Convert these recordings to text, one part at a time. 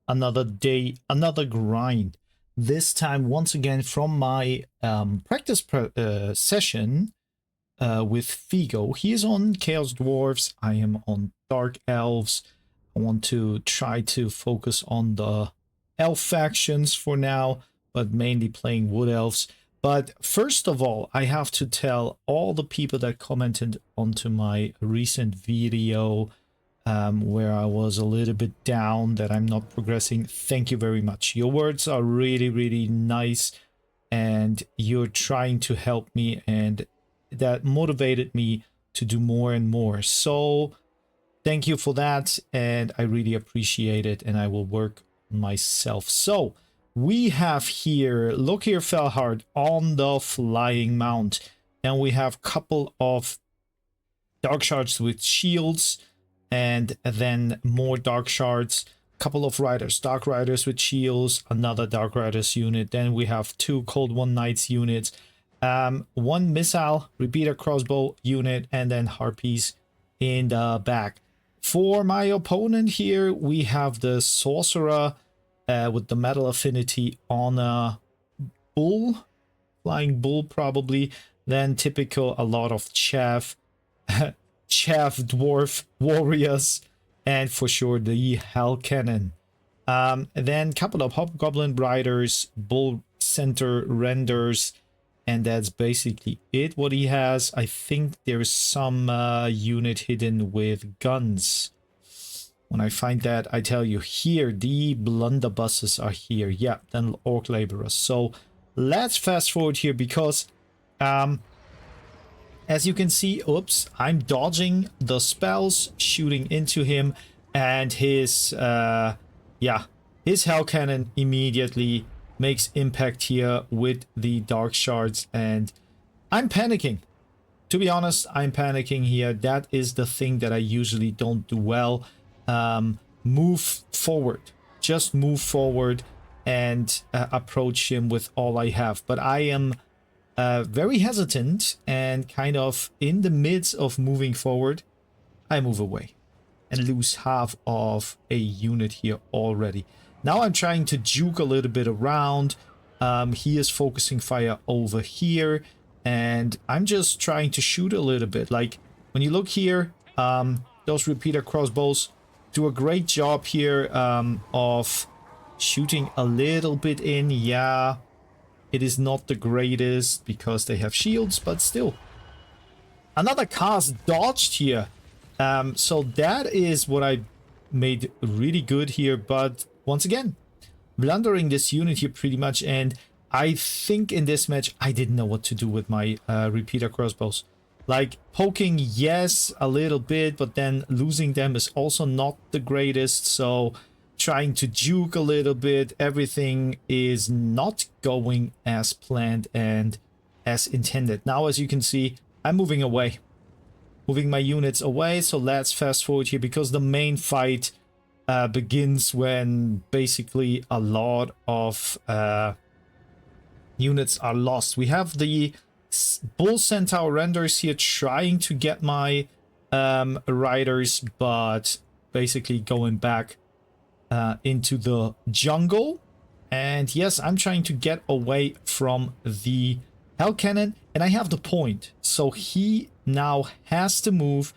another day, another grind. This time, once again, from my practice session with Figo. He is on Chaos Dwarves. I am on Dark Elves. I want to try to focus on the elf factions for now, but mainly playing Wood Elves. But first of all, I have to tell all the people that commented onto my recent video where I was a little bit down that I'm not progressing. Thank you very much. Your words are really, really nice, and you're trying to help me, and that motivated me to do more and more. So thank you for that, and I really appreciate it, and I will work on myself. So we have here, look here, Felhard on the Flying Mount, and we have a couple of Dark Shards with shields, and then more Dark Shards, couple of Riders, Dark Riders with shields, another Dark Riders unit. Then we have 2 Cold One Knights units, 1 missile repeater crossbow unit, and then harpies in the back. For my opponent here, we have the sorcerer with the metal affinity on a bull, flying bull probably. Then typical, a lot of chaff dwarf warriors, and for sure the hell cannon. Then couple of hobgoblin riders, bull center renders, and that's basically it what he has. I think there's some unit hidden with guns. When I find that, I tell you. Here the blunderbusses are here. Yeah, then orc laborers. So let's fast forward here, because as you can see, oops, I'm dodging the spells, shooting into him, and his hell cannon immediately makes impact here with the dark shards, and I'm panicking. To be honest, I'm panicking here. That is the thing that I usually don't do well. Move forward. Just move forward and approach him with all I have. But I am very hesitant, and kind of in the midst of moving forward, I move away and lose half of a unit here already. Now I'm trying to juke a little bit around. He is focusing fire over here, and I'm just trying to shoot a little bit. Like when you look here, those repeater crossbows do a great job here of shooting a little bit in. Yeah, it is not the greatest because they have shields, but still. Another cast dodged here. So that is what I made really good here, but once again, blundering this unit here pretty much, and I think in this match I didn't know what to do with my repeater crossbows. Like poking, yes, a little bit, but then losing them is also not the greatest, so trying to juke a little bit, everything is not going as planned and as intended. Now, as you can see, I'm moving away. Moving my units away, so let's fast forward here, because the main fight begins when basically a lot of units are lost. We have the Bull Centaur renders here trying to get my riders, but basically going back into the jungle. And yes, I'm trying to get away from the hell cannon, and I have the point, so he now has to move,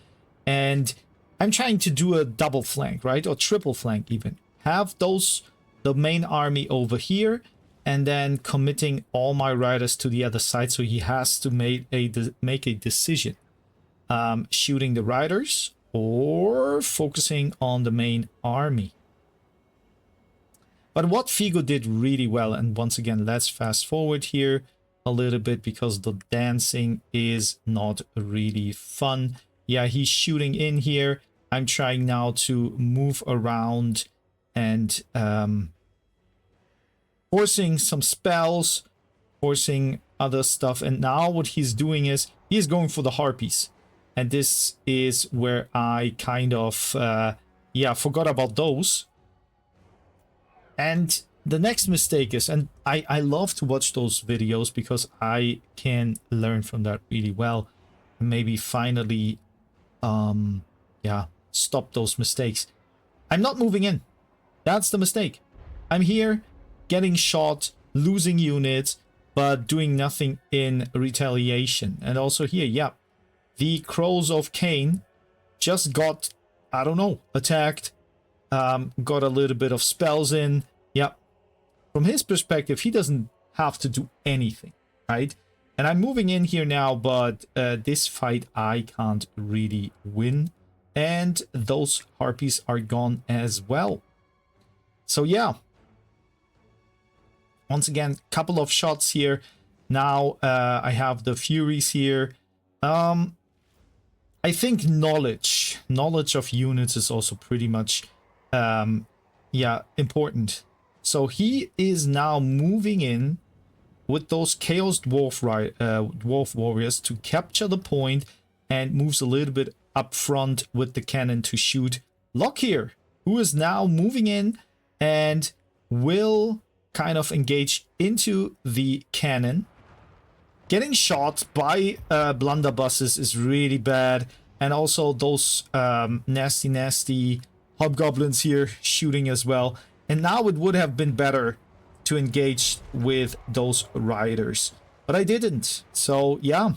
and I'm trying to do a double flank, right, or triple flank even. Have the main army over here, and then committing all my riders to the other side, so he has to make a decision. Shooting the riders or focusing on the main army. But what Figo did really well, and once again, let's fast forward here a little bit, because the dancing is not really fun. Yeah, he's shooting in here. I'm trying now to move around and forcing some spells, forcing other stuff. And now what he's doing is he's going for the harpies. And this is where I kind of, forgot about those. And the next mistake is, and I love to watch those videos because I can learn from that really well. And maybe finally, stop those mistakes. I'm not moving in. That's the mistake. I'm here getting shot, losing units, but doing nothing in retaliation. And also here, yeah, the Crows of Cain just got, I don't know, attacked, got a little bit of spells in. Yeah, from his perspective, he doesn't have to do anything, right? And I'm moving in here now, but this fight I can't really win. And those harpies are gone as well. So yeah. Once again, couple of shots here. Now I have the Furies here. I think knowledge of units is also pretty much, yeah, important. So he is now moving in with those Chaos Dwarf Warriors to capture the point, and moves a little bit up front with the cannon to shoot Lockyer, who is now moving in and will kind of engage into the cannon. Getting shot by blunderbusses is really bad, and also those nasty hobgoblins here shooting as well. And now it would have been better to engage with those riders, but I didn't. So yeah,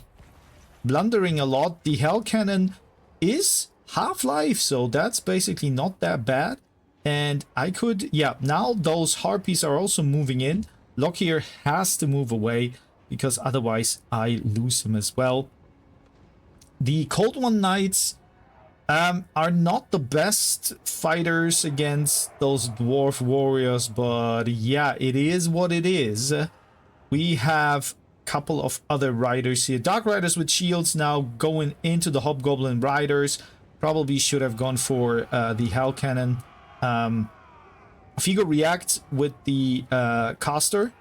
blundering a lot. The hell cannon is half-life, so that's basically not that bad. And I could, yeah, now those harpies are also moving in. Lockyer has to move away, because otherwise I lose him as well. The Cold One Knights are not the best fighters against those Dwarf Warriors, but yeah, it is what it is. We have a couple of other riders here. Dark Riders with shields now going into the Hobgoblin Riders. Probably should have gone for the Hell Cannon. Figo reacts with the caster.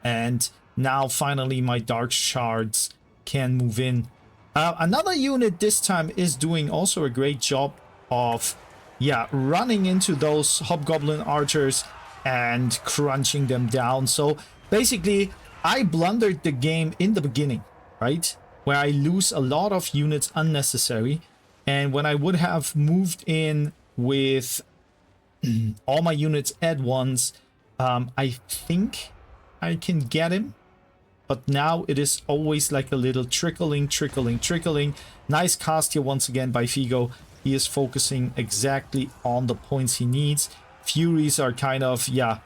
And now finally my Dark Shards can move in. Another unit this time is doing also a great job of, yeah, running into those Hobgoblin Archers and crunching them down. So basically, I blundered the game in the beginning, right? Where I lose a lot of units unnecessary. And when I would have moved in with all my units at once, I think I can get him. But now it is always like a little trickling. Nice cast here once again by Figo. He is focusing exactly on the points he needs. Furies are kind of, yeah,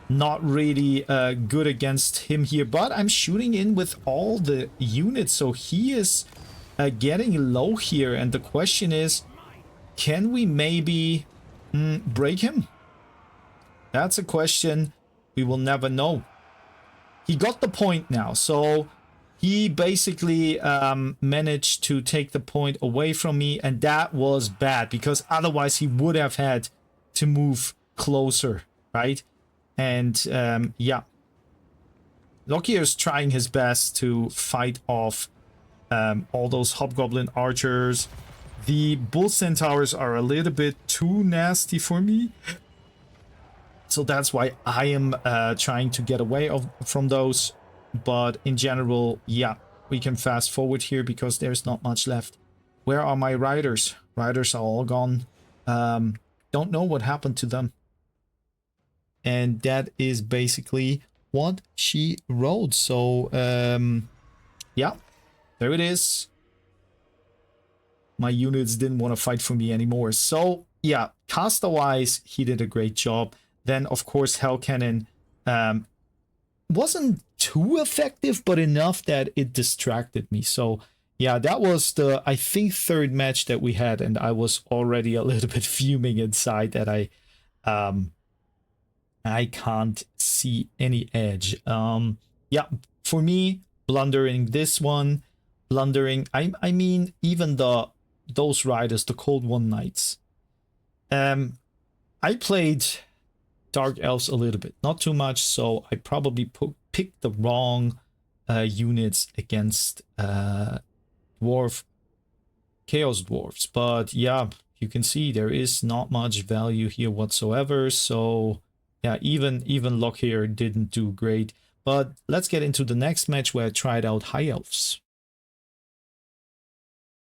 not really good against him here. But I'm shooting in with all the units. So he is getting low here. And the question is, can we maybe break him? That's a question we will never know. He got the point now, so he basically managed to take the point away from me, and that was bad, because otherwise he would have had to move closer, right? And yeah, Lockyer is trying his best to fight off all those Hobgoblin Archers. The Bull Centaurs are a little bit too nasty for me. So that's why I am trying to get away from those. But in general, yeah, we can fast forward here because there's not much left. Where are my riders? Riders are all gone. Don't know what happened to them. And that is basically what she wrote. So, yeah, there it is. My units didn't want to fight for me anymore. So, yeah, caster-wise, he did a great job. Then, of course, Hell Cannon wasn't too effective, but enough that it distracted me. So, yeah, that was the, I think, third match that we had, and I was already a little bit fuming inside that I can't see any edge. Yeah, for me, blundering this one, I mean, even those riders, the Cold One Knights. I played Dark Elves a little bit, not too much, so I probably picked the wrong units against Chaos Dwarves. But yeah, you can see there is not much value here whatsoever. So yeah, even Lockyer didn't do great. But let's get into the next match where I tried out High Elves.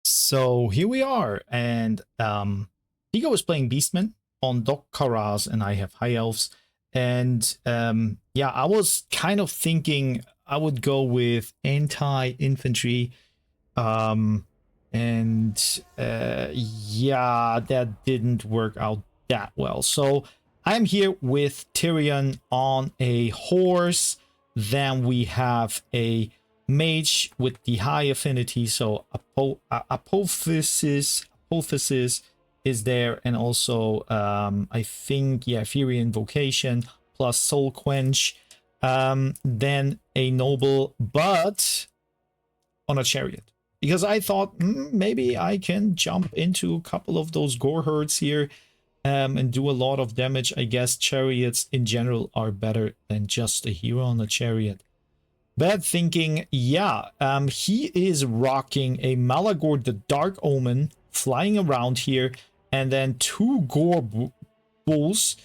So here we are, and Pico was playing Beastman. on Dokkaras and I have high elves. And yeah, I was kind of thinking I would go with anti-infantry. And yeah, that didn't work out that well. So I'm here with Tyrion on a horse. Then we have a mage with the high affinity. So Apotheosis is there, and also I think, yeah, Fury Invocation plus Soul Quench. Then a noble, but on a chariot, because I thought maybe I can jump into a couple of those gore herds here and do a lot of damage. I guess chariots in general are better than just a hero on a chariot. Bad thinking. Yeah, he is rocking a Malagor the Dark Omen flying around here, and then 2 gore bulls,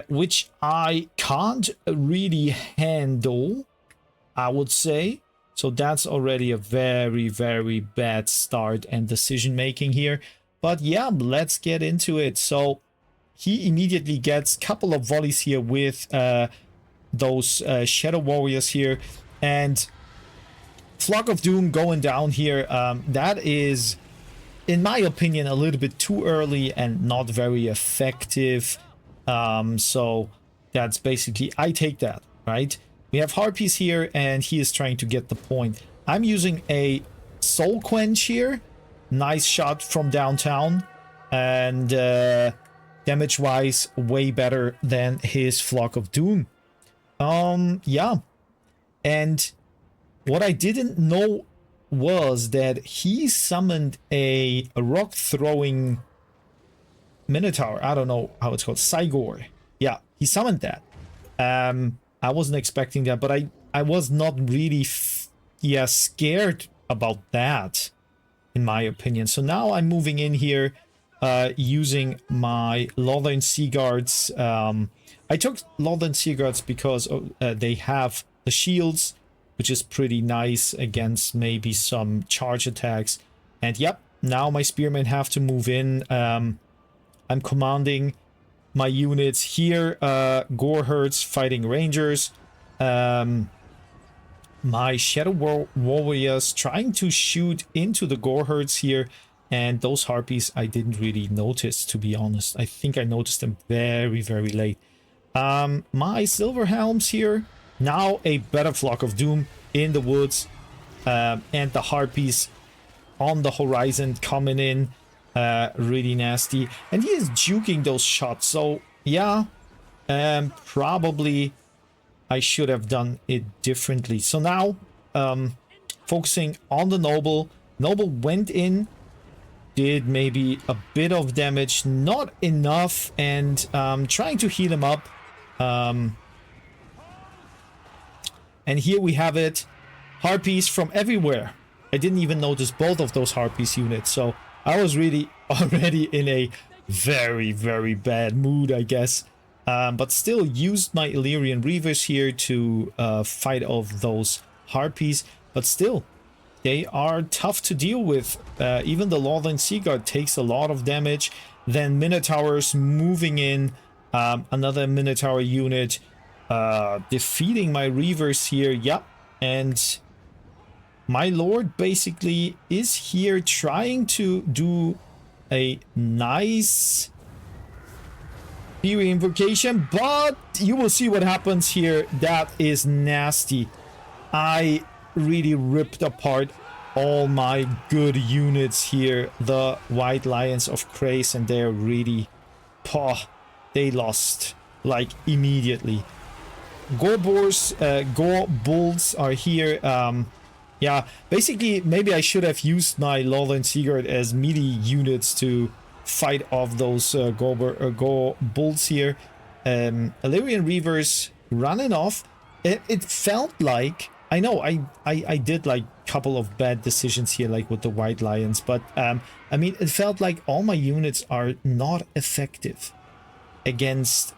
which I can't really handle, I would say. So that's already a very, very bad start and decision making here. But yeah, let's get into it. So he immediately gets a couple of volleys here with those Shadow Warriors here. And Flock of Doom going down here. That is, in my opinion, a little bit too early and not very effective. So that's basically, I take that, right? We have Harpies here, and he is trying to get the point. I'm using a Soul Quench here. Nice shot from downtown. And damage-wise, way better than his Flock of Doom. Yeah. And what I didn't know was that he summoned a rock-throwing Minotaur. I don't know how it's called. Cygor. Yeah, he summoned that. I wasn't expecting that, but I was not really scared about that, in my opinion. So now I'm moving in here using my Lothern Sea Guards. I took Lothern Sea Guards because they have the shields, which is pretty nice against maybe some charge attacks. And yep, now my spearmen have to move in. I'm commanding my units here, gore herds fighting rangers, my Shadow Warriors trying to shoot into the gore herds here, and those Harpies I didn't really notice, to be honest. I think I noticed them very, very late. My Silver Helms here, now a better Flock of Doom in the woods, and the Harpies on the horizon coming in. Really nasty, and he is juking those shots. So yeah, probably I should have done it differently. So now focusing on the noble went in, did maybe a bit of damage, not enough, and trying to heal him up. And here we have it, Harpies from everywhere. I didn't even notice both of those Harpies units, so I was really already in a very, very bad mood, I guess. But still used my Illyrian Reavers here to fight off those Harpies. But still, they are tough to deal with. Even the Lothern Sea Guard takes a lot of damage. Then Minotaurs moving in. Another Minotaur unit defeating my Reavers here. Yep. And my lord basically is here trying to do a nice Fury Invocation, but you will see what happens here. That is nasty. I really ripped apart all my good units here. The White Lions of Krace, and they're really... they lost, like, immediately. Gore Bulls are here. Yeah, basically, maybe I should have used my Lothern Sea Guard as melee units to fight off those Gore Bulls here. Illyrian Reavers running off. It felt like... I know, I did, like, a couple of bad decisions here, like with the White Lions, but, I mean, it felt like all my units are not effective against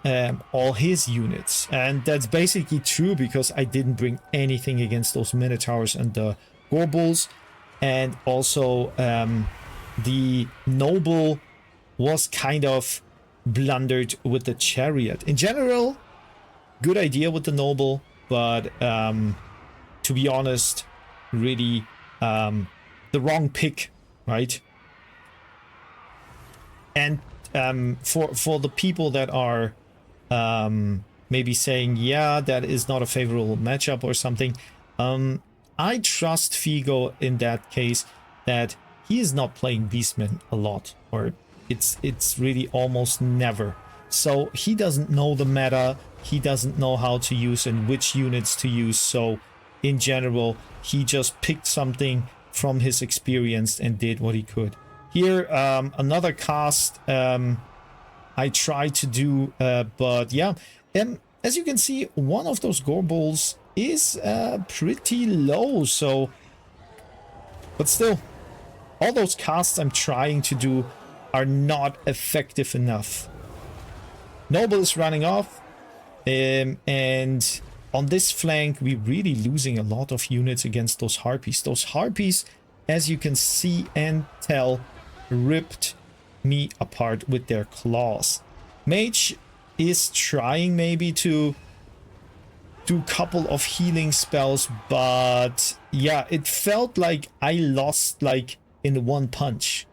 all his units, and that's basically true because I didn't bring anything against those Minotaurs and the Gore Bulls, and also the Noble was kind of blundered with the chariot. In general, good idea with the noble, but to be honest, really the wrong pick, right? And for the people that are maybe saying, yeah, that is not a favorable matchup or something, I trust Figo in that case that he is not playing Beastmen a lot, or it's really almost never. So he doesn't know the meta, he doesn't know how to use and which units to use. So in general, he just picked something from his experience and did what he could. Here, another cast I tried to do, but yeah. As you can see, one of those gore balls is pretty low, so... But still, all those casts I'm trying to do are not effective enough. Noble is running off, and on this flank, we're really losing a lot of units against those Harpies. Those Harpies, as you can see and tell, ripped me apart with their claws. Mage is trying maybe to do a couple of healing spells, but yeah, it felt like I lost like in one punch.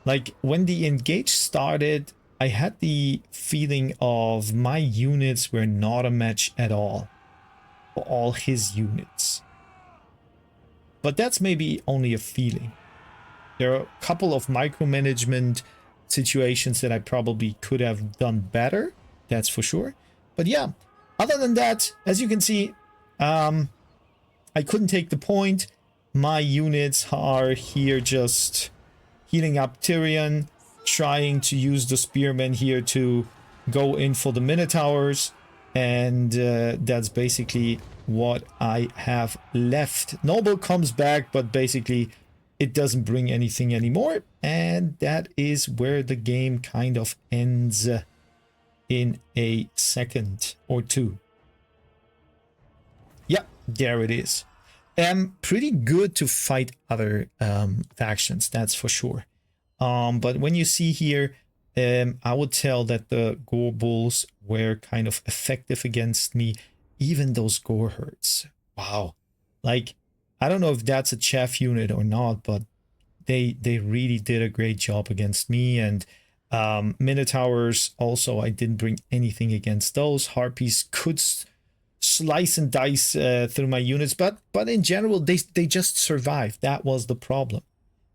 Like when the engage started, I had the feeling of my units were not a match at all for all his units. But that's maybe only a feeling. There are a couple of micromanagement situations that I probably could have done better, that's for sure. But yeah, other than that, as you can see, I couldn't take the point. My units are here just healing up Tyrion, trying to use the spearmen here to go in for the Minotaurs, and that's basically what I have left. Noble comes back, but basically it doesn't bring anything anymore, and that is where the game kind of ends in a second or two. Yeah, there it is. Pretty good to fight other factions, that's for sure. But when you see here, I would tell that the Gore Bulls were kind of effective against me, even those Gore Herds. Wow. Like, I don't know if that's a Chaff unit or not, but they really did a great job against me. And Minotaurs also, I didn't bring anything against those. Harpies could slice and dice through my units, but in general, they just survived. That was the problem.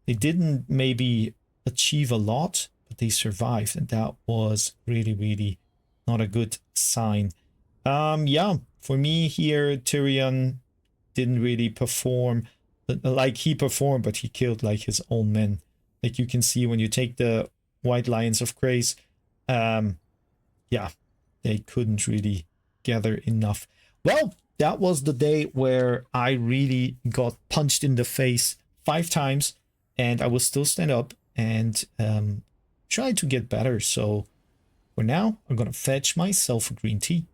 They didn't maybe achieve a lot, but they survived, and that was really not a good sign. Yeah, for me here, Tyrion didn't really perform like he performed, but he killed like his own men. Like you can see when you take the White Lions of Grace, yeah, they couldn't really gather enough. Well, that was the day where I really got punched in the face 5 times, and I will still stand up and try to get better. So for now, I'm gonna fetch myself a green tea.